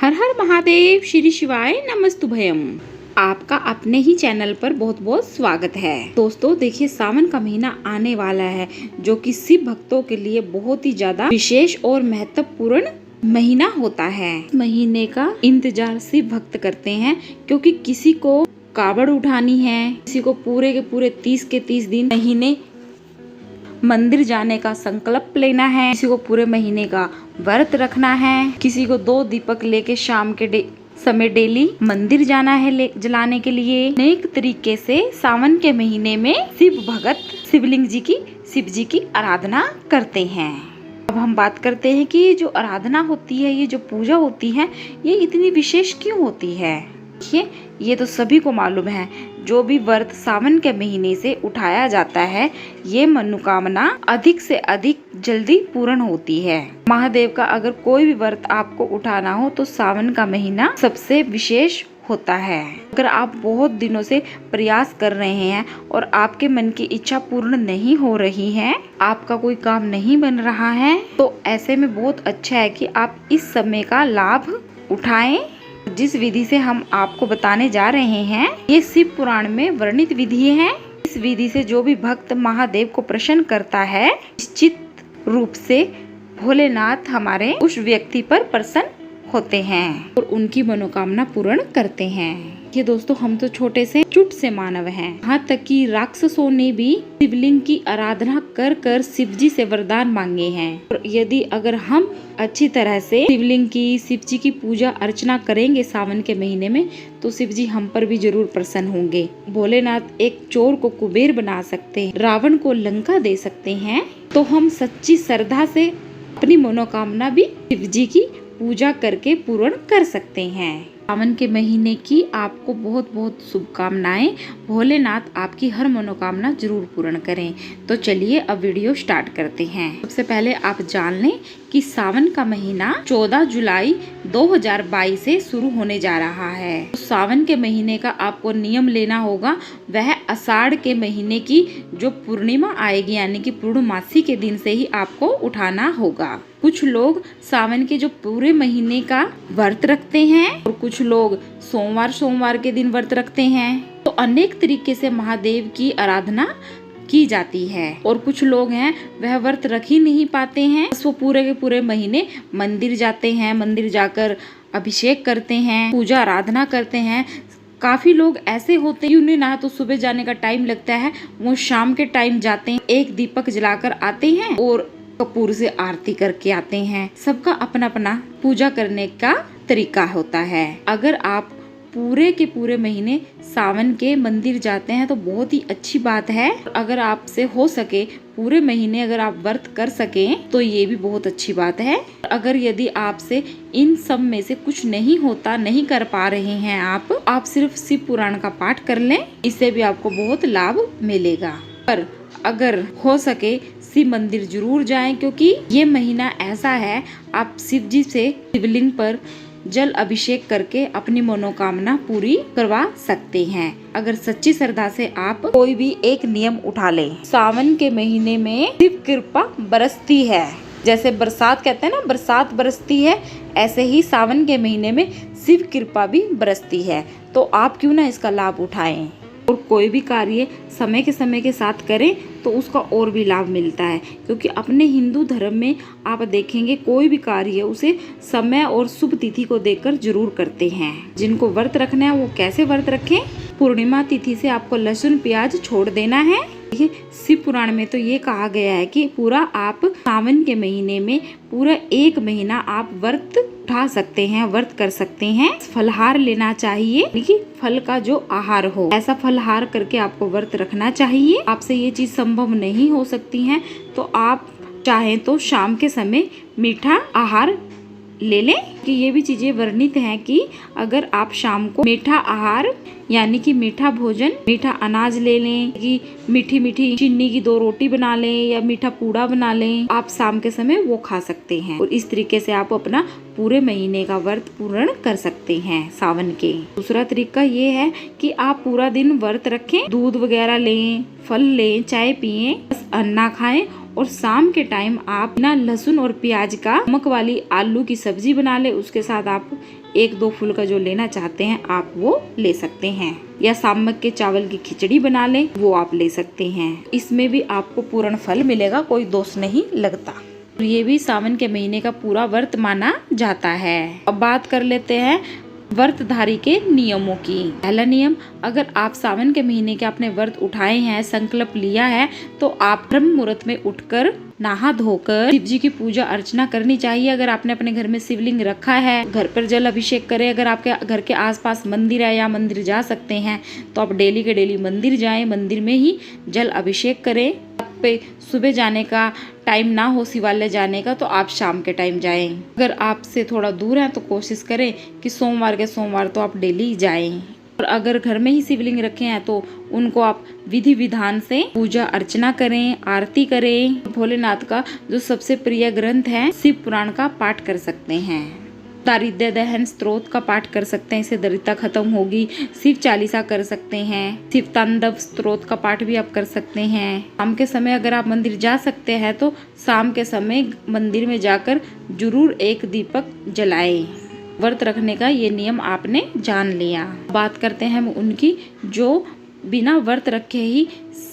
हर हर महादेव, श्री शिवाय नमस्तुभयम। आपका अपने ही चैनल पर बहुत बहुत स्वागत है। दोस्तों देखिए, सावन का महीना आने वाला है जो कि शिव भक्तों के लिए बहुत ही ज्यादा विशेष और महत्वपूर्ण महीना होता है। महीने का इंतजार शिव भक्त करते हैं क्योंकि किसी को कावड़ उठानी है, किसी को पूरे के पूरे 30 के 30 दिन महीने मंदिर जाने का संकल्प लेना है, किसी को पूरे महीने का व्रत रखना है, किसी को 2 दीपक लेके शाम के समय डेली मंदिर जाना है जलाने के लिए। अनेक तरीके से सावन के महीने में शिव भगत शिव जी की आराधना करते हैं। अब हम बात करते हैं कि जो आराधना होती है, ये जो पूजा होती है, ये इतनी विशेष क्यों होती है। देखिए, ये तो सभी को मालूम है, जो भी व्रत सावन के महीने से उठाया जाता है, ये मनोकामना अधिक से अधिक जल्दी पूर्ण होती है। महादेव का अगर कोई भी व्रत आपको उठाना हो तो सावन का महीना सबसे विशेष होता है। अगर आप बहुत दिनों से प्रयास कर रहे हैं और आपके मन की इच्छा पूर्ण नहीं हो रही है, आपका कोई काम नहीं बन रहा है, तो ऐसे में बहुत अच्छा है कि आप इस समय का लाभ उठाएं। जिस विधि से हम आपको बताने जा रहे हैं, ये शिव पुराण में वर्णित विधि है। इस विधि से जो भी भक्त महादेव को प्रसन्न करता है, निश्चित रूप से भोलेनाथ हमारे उस व्यक्ति पर प्रसन्न होते हैं और उनकी मनोकामना पूर्ण करते हैं। ये दोस्तों, हम तो छोटे से चुट से मानव हैं। यहाँ तक कि राक्षसों ने भी शिवलिंग की आराधना कर कर शिव जी से वरदान मांगे हैं। और यदि अगर हम अच्छी तरह से शिवलिंग की, शिव जी की पूजा अर्चना करेंगे सावन के महीने में, तो शिव जी हम पर भी जरूर प्रसन्न होंगे। भोलेनाथ एक चोर को कुबेर बना सकते हैं, रावण को लंका दे सकते हैं, तो हम सच्ची श्रद्धा से अपनी मनोकामना भी शिव जी की पूजा करके पूर्ण कर सकते हैं। सावन के महीने की आपको बहुत बहुत शुभकामनाएं। भोलेनाथ आपकी हर मनोकामना जरूर पूर्ण करें। तो चलिए अब वीडियो स्टार्ट करते हैं। सबसे पहले आप जान लें कि सावन का महीना 14 जुलाई 2022 से शुरू होने जा रहा है। तो सावन के महीने का आपको नियम लेना होगा, वह आषाढ़ के महीने की जो पूर्णिमा आएगी, यानी कि पूर्णमासी के दिन से ही आपको उठाना होगा। कुछ लोग सावन के जो पूरे महीने का व्रत रखते हैं और कुछ लोग सोमवार के दिन व्रत रखते हैं। तो अनेक तरीके से महादेव की आराधना की जाती है। और कुछ लोग हैं वह व्रत रख ही नहीं पाते हैं, वो पूरे के पूरे महीने मंदिर जाते हैं, मंदिर जाकर अभिषेक करते हैं, पूजा आराधना करते हैं। काफी लोग ऐसे होते हैं, उन्हें ना तो सुबह जाने का टाइम लगता है, वो शाम के टाइम जाते हैं, 1 दीपक जलाकर आते हैं और कपूर से आरती करके आते हैं। सबका अपना अपना पूजा करने का तरीका होता है। अगर आप पूरे के पूरे महीने सावन के मंदिर जाते हैं तो बहुत ही अच्छी बात है। अगर आपसे हो सके पूरे महीने अगर आप व्रत कर सकें तो ये भी बहुत अच्छी बात है। अगर यदि आपसे इन सब में से कुछ नहीं होता, नहीं कर पा रहे हैं आप सिर्फ शिव पुराण का पाठ कर लें, इससे भी आपको बहुत लाभ मिलेगा। पर अगर हो सके शिव मंदिर जरूर जाएं, क्योंकि ये महीना ऐसा है, आप शिव जी से शिवलिंग पर जल अभिषेक करके अपनी मनोकामना पूरी करवा सकते हैं। अगर सच्ची श्रद्धा से आप कोई भी एक नियम उठा लें। सावन के महीने में शिव कृपा बरसती है। जैसे बरसात कहते हैं ना, बरसात बरसती है, ऐसे ही सावन के महीने में शिव कृपा भी बरसती है। तो आप क्यों ना इसका लाभ उठाएं और कोई भी कार्य समय के साथ करें तो उसका और भी लाभ मिलता है। क्योंकि अपने हिंदू धर्म में आप देखेंगे कोई भी कार्य उसे समय और शुभ तिथि को देखकर जरूर करते हैं। जिनको व्रत रखना है वो कैसे व्रत रखें। पूर्णिमा तिथि से आपको लहसुन प्याज छोड़ देना है। शिव पुराण में तो ये कहा गया है कि पूरा आप सावन के महीने में पूरा 1 महीना आप व्रत उठा सकते हैं, व्रत कर सकते हैं। फलहार लेना चाहिए, देखिए फल का जो आहार हो, ऐसा फलहार करके आपको व्रत रखना चाहिए। आपसे ये चीज संभव नहीं हो सकती है तो आप चाहें तो शाम के समय मीठा आहार ले लें। कि ये भी चीजें वर्णित हैं कि अगर आप शाम को मीठा आहार यानी कि मीठा भोजन, मीठा अनाज ले लें, कि मीठी मीठी चीनी की 2 रोटी बना लें या मीठा पूड़ा बना लें, आप शाम के समय वो खा सकते हैं। और इस तरीके से आप अपना पूरे महीने का व्रत पूर्ण कर सकते हैं सावन के। दूसरा तरीका ये है कि आप पूरा दिन व्रत रखें, दूध वगैरह लें, फल लें, चाय पिए, बस अन्ना खाएं और शाम के टाइम आप बिना लहसुन और प्याज का नमक वाली आलू की सब्जी बना ले, उसके साथ आप एक दो फुल्का जो लेना चाहते हैं आप वो ले सकते हैं, या सामक के चावल की खिचड़ी बना लें वो आप ले सकते हैं। इसमें भी आपको पूर्ण फल मिलेगा, कोई दोष नहीं लगता। ये भी सावन के महीने का पूरा व्रत माना जाता है। अब बात कर लेते हैं व्रतधारी के नियमों की। पहला नियम, अगर आप सावन के महीने के अपने व्रत उठाए हैं, संकल्प लिया है, तो आप ब्रह्म मुहूर्त में उठकर नहा धोकर शिव जी की पूजा अर्चना करनी चाहिए। अगर आपने अपने घर में शिवलिंग रखा है, घर पर जल अभिषेक करें। अगर आपके घर के आसपास मंदिर है या मंदिर जा सकते हैं तो आप डेली के डेली मंदिर जाएं, मंदिर में ही जल अभिषेक करें। पे सुबह जाने का टाइम ना हो शिवालय जाने का तो आप शाम के टाइम जाएं। अगर आपसे थोड़ा दूर है तो कोशिश करें कि सोमवार के सोमवार तो आप डेली जाएं। और अगर घर में ही शिवलिंग रखे हैं तो उनको आप विधि विधान से पूजा अर्चना करें, आरती करें। भोलेनाथ का जो सबसे प्रिय ग्रंथ है शिव पुराण का पाठ कर सकते हैं। दारिद्र्य दहन स्तोत्र का पाठ कर सकते हैं, इससे दरिद्रता खत्म होगी। शिव चालीसा कर सकते हैं, शिव तांडव स्तोत्र का पाठ भी आप कर सकते हैं। शाम के समय अगर आप मंदिर जा सकते हैं तो शाम के समय मंदिर में जाकर जरूर एक दीपक जलाएं। व्रत रखने का ये नियम आपने जान लिया। बात करते हैं हम उनकी जो बिना व्रत रखे ही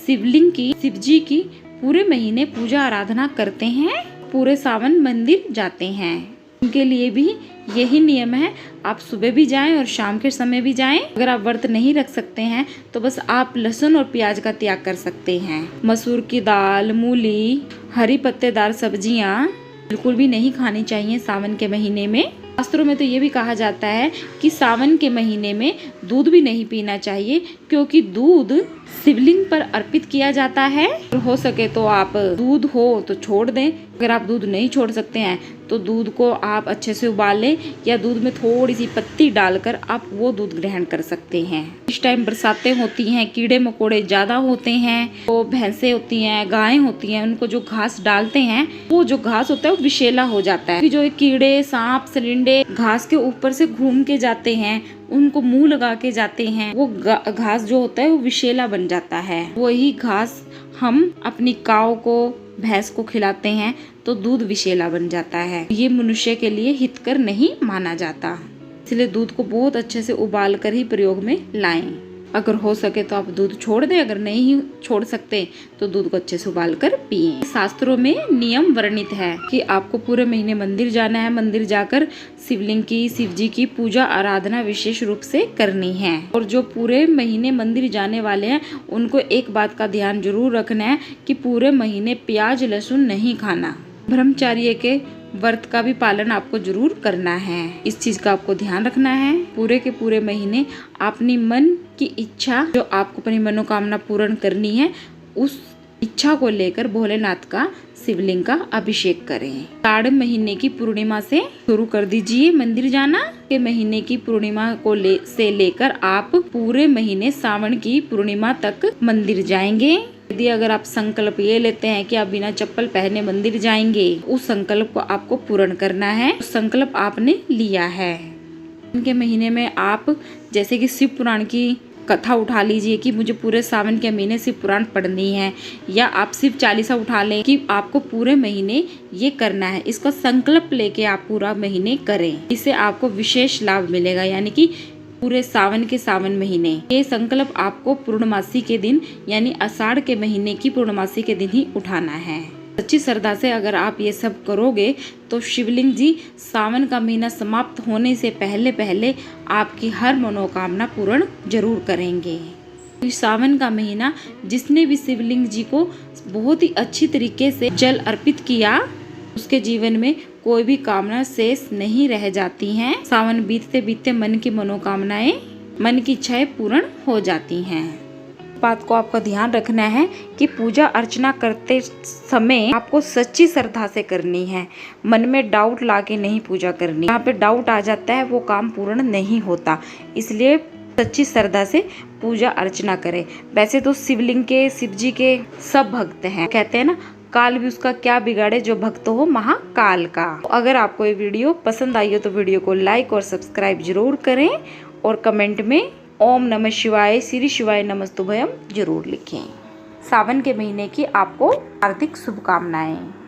शिवलिंग की, शिव जी की पूरे महीने पूजा आराधना करते हैं, पूरे सावन मंदिर जाते हैं। उनके लिए भी यही नियम है, आप सुबह भी जाएं और शाम के समय भी जाएं। अगर आप व्रत नहीं रख सकते हैं तो बस आप लहसुन और प्याज का त्याग कर सकते हैं। मसूर की दाल, मूली, हरी पत्तेदार सब्जियां बिल्कुल भी नहीं खानी चाहिए सावन के महीने में। शास्त्रों में तो ये भी कहा जाता है कि सावन के महीने में दूध भी नहीं पीना चाहिए, क्योंकि दूध शिवलिंग पर अर्पित किया जाता है। हो सके तो आप दूध हो तो छोड़ दें। अगर आप दूध नहीं छोड़ सकते हैं तो दूध को आप अच्छे से उबाल लें, या दूध में थोड़ी सी पत्ती डालकर आप वो दूध ग्रहण कर सकते हैं। इस टाइम बरसातें होती हैं, कीड़े मकोड़े ज्यादा होते हैं, तो भैंसें होती हैं, गायें होती हैं, उनको जो घास डालते हैं वो जो घास होता है वो विषैला हो जाता है। जो कीड़े, सांप, सलिंडे घास के ऊपर से घूम के जाते हैं, उनको मुंह लगा के जाते हैं, वो घास जो होता है वो विषैला बन जाता है। वही घास हम अपनी काव को, भैंस को खिलाते हैं तो दूध विषैला बन जाता है। ये मनुष्य के लिए हितकर नहीं माना जाता, इसलिए दूध को बहुत अच्छे से उबाल कर ही प्रयोग में लाएं। अगर हो सके तो आप दूध छोड़ दें, अगर नहीं छोड़ सकते तो दूध को अच्छे से उबाल कर पिए। शास्त्रों में नियम वर्णित है कि आपको पूरे महीने मंदिर जाना है, मंदिर जाकर शिवलिंग की, शिव जी की पूजा आराधना विशेष रूप से करनी है। और जो पूरे महीने मंदिर जाने वाले हैं उनको एक बात का ध्यान जरूर रखना है कि पूरे महीने प्याज लहसुन नहीं खाना। ब्रह्मचार्य के व्रत का भी पालन आपको जरूर करना है, इस चीज का आपको ध्यान रखना है। पूरे के पूरे महीने अपनी मन की इच्छा, जो आपको अपनी मनोकामना पूर्ण करनी है, उस इच्छा को लेकर भोलेनाथ का, शिवलिंग का अभिषेक करें। साढ़े महीने की पूर्णिमा से शुरू कर दीजिए मंदिर जाना। के महीने की पूर्णिमा को लेकर आप पूरे महीने सावन की पूर्णिमा तक मंदिर जाएंगे। यदि अगर आप संकल्प ये लेते हैं कि आप बिना चप्पल पहने मंदिर जाएंगे, उस संकल्प को आपको पूर्ण करना है। उस संकल्प आपने लिया है। इनके महीने में आप जैसे कि शिव पुराण की कथा उठा लीजिए कि मुझे पूरे सावन के महीने शिव पुराण पढ़नी है, या आप शिव चालीसा उठा लें कि आपको पूरे महीने ये करना है। इसका संकल्प लेके आप पूरा महीने करें, इससे आपको विशेष लाभ मिलेगा। यानी कि पूरे सावन के सावन महीने ये संकल्प आपको पूर्णमासी के दिन यानी आषाढ़ के महीने की पूर्णमासी के दिन ही उठाना है। सच्ची श्रद्धा से अगर आप ये सब करोगे तो शिवलिंग जी सावन का महीना समाप्त होने से पहले पहले आपकी हर मनोकामना पूर्ण जरूर करेंगे। सावन का महीना जिसने भी शिवलिंग जी को बहुत ही अच्छी तरीके से जल अर्पित किया, उसके जीवन में कोई भी कामना शेष नहीं रह जाती हैं। सावन बीतते बीतते मन की मनोकामनाएं, मन की इच्छाएं पूर्ण हो जाती हैं। बात को आपका ध्यान रखना है कि पूजा अर्चना करते समय आपको सच्ची श्रद्धा से करनी है। मन में डाउट लाके नहीं पूजा करनी। यहाँ पे डाउट आ जाता है वो काम पूर्ण नहीं होता, इसलिए सच्ची श्रद्धा से पूजा अर्चना करें। वैसे तो शिवलिंग के, शिव जी के सब भक्त हैं, कहते हैं ना काल भी उसका क्या बिगाड़े जो भक्त हो महाकाल का। अगर आपको ये वीडियो पसंद आई हो तो वीडियो को लाइक और सब्सक्राइब जरूर करें, और कमेंट में ओम नमः शिवाय, श्री शिवाय नमस्तुभयम जरूर लिखें। सावन के महीने की आपको हार्दिक शुभकामनाएं।